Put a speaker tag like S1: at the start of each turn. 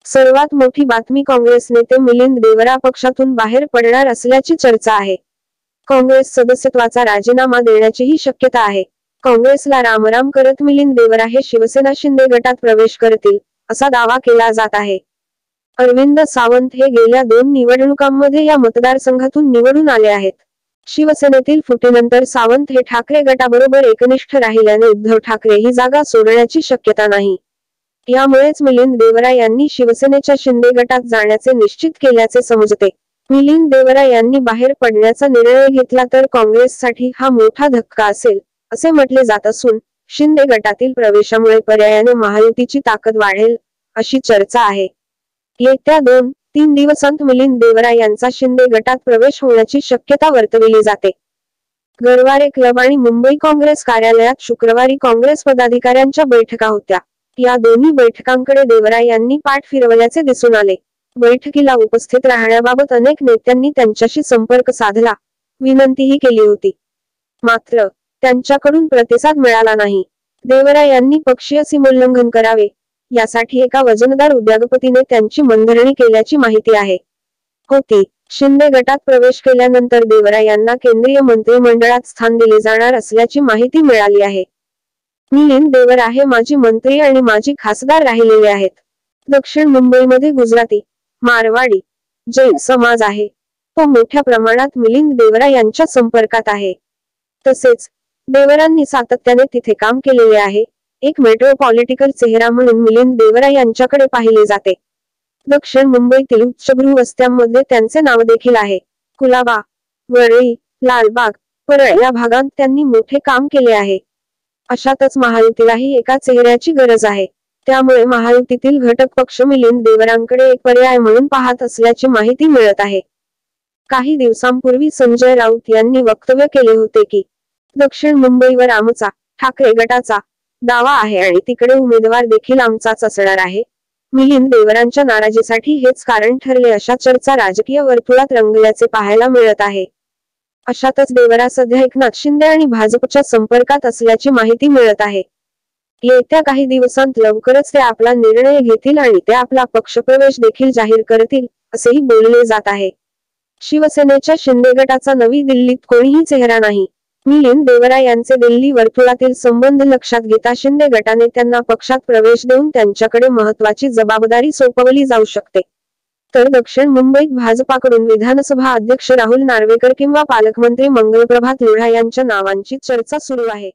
S1: सर्वात मोठी बातमी काँग्रेस नेते मिलिंद देवरा पक्षातून बाहेर पडणार असल्याची चर्चा आहे. काँग्रेस सदस्यत्वाचा राजीनामा देण्याचीही शक्यता आहे. काँग्रेसला रामराम करत मिलिंद देवरा हे शिवसेना शिंदे गटात प्रवेश करतील, असा दावा केला जात आहे. अरविंद सावंत हे गेल्या 2 निवडणुकांमध्ये या मतदारसंघातून निवडून आले आहेत. शिवसेनेतील फुटीनंतर सावंत हे ठाकरे गटाबरोबर एकनिष्ठ राहिल्याने उद्धव ठाकरे ही जागा सोडण्याची शक्यता नाही. यामुळेच मिलिंद देवरा यांनी शिवसेनेच्या शिंदे गटात जाण्याचे निश्चित केल्याचे समजते. मिलिंद देवरा यांनी बाहेर पडण्याचा निर्णय घेतला तर काँग्रेससाठी हा मोठा धक्का असेल, असे म्हटले जात असून शिंदे गटातील प्रवेशामुळे पर्यायाने महायुतीची ताकद वाढेल, अशी चर्चा आहे. येत्या 2-3 दिवसांत मिलिंद देवरा यांचा शिंदे गटात प्रवेश होण्याची शक्यता वर्तविली जाते. गरवारे क्लब आणि मुंबई काँग्रेस कार्यालयात शुक्रवारी काँग्रेस पदाधिकाऱ्यांच्या बैठका होत्या. या दोन्ही बैठकांकडे देवरा यांनी पाठ फिरवल्याचे दिसून आले. बैठकीला उपस्थित राहण्याबाबत अनेक नेत्यांनी त्यांच्याशी संपर्क साधला, विनंतीही केली होती. मात्र त्यांच्याकडून प्रतिसाद मिळाला नाही. देवरा यांनी पक्षीय सीमोल्लंघन करावे, यासाठी एका वजनदार उद्योगपतीने त्यांची मनधरणी केल्याची माहिती आहे. शिंदे गटात प्रवेश केल्यानंतर देवरा यांना केंद्रीय मंत्रिमंडळात स्थान दिले जाणार असल्याची माहिती मिळाली आहे. मिलिंद देवरा हे माजी मंत्री आणि माजी खासदार राहिलेले आहेत. दक्षिण मुंबईमध्ये गुजराती, मारवाडी, जैन समाज आहे. तो मोठ्या प्रमाणात मिलिंद देवरा यांच्या संपर्कात आहे. तसेच देवरांनी सातत्याने तिथे काम केलेले आहे. एक मेट्रोपॉलिटिकल चेहरा म्हणून मिलिंद देवरा यांच्याकडे पाहिले जाते. दक्षिण मुंबईतील उच्चभ्रू वस्त्यांमध्ये त्यांचे नाव देखील आहे. कुलाबा, वरळी, लालबाग, परळ या भागांत त्यांनी मोठे काम केले आहे. अशातच महायुतीलाही एका चेहऱ्याची गरज आहे. त्यामुळे महायुतीतील घटक पक्ष मिलिंद देवरांकडे एक पर्याय म्हणून पाहत असल्याची माहिती मिळत आहे. काही दिवसांपूर्वी संजय राऊत यांनी वक्तव्य केले होते की दक्षिण मुंबईवर आमचा, ठाकरे गटाचा दावा आहे आणि तिकडे उमेदवार देखील आमचाच असणार आहे. मिलिंद देवरांच्या नाराजीसाठी हेच कारण ठरले, अशा चर्चा राजकीय वर्तुळात रंगल्याचे पाहायला मिळत आहे. अशातच देवरा सध्या एकनाथ शिंदे आणि भाजपच्या संपर्कात असल्याची माहिती मिळत आहे. येत्या काही दिवसांत लवकरच ते आपला निर्णय घेतील आणि ते आपला पक्षप्रवेश देखील जाहीर करतील, असेही बोलले जात आहे. शिवसेनेच्या शिंदे गटाचा नवी दिल्लीत कोणीही चेहरा नाही. मिलिंद देवरा यांचे दिल्ली वर्तुळातील संबंध लक्षात घेता शिंदे गटाने त्यांना पक्षात प्रवेश देऊन त्यांच्याकडे महत्वाची जबाबदारी सोपवली जाऊ शकते. तर दक्षिण मुंबईत भाजपाकडून विधानसभा अध्यक्ष राहुल नार्वेकर किंवा पालकमंत्री मंगलप्रभात लोढा यांच्या नावांची चर्चा सुरू आहे.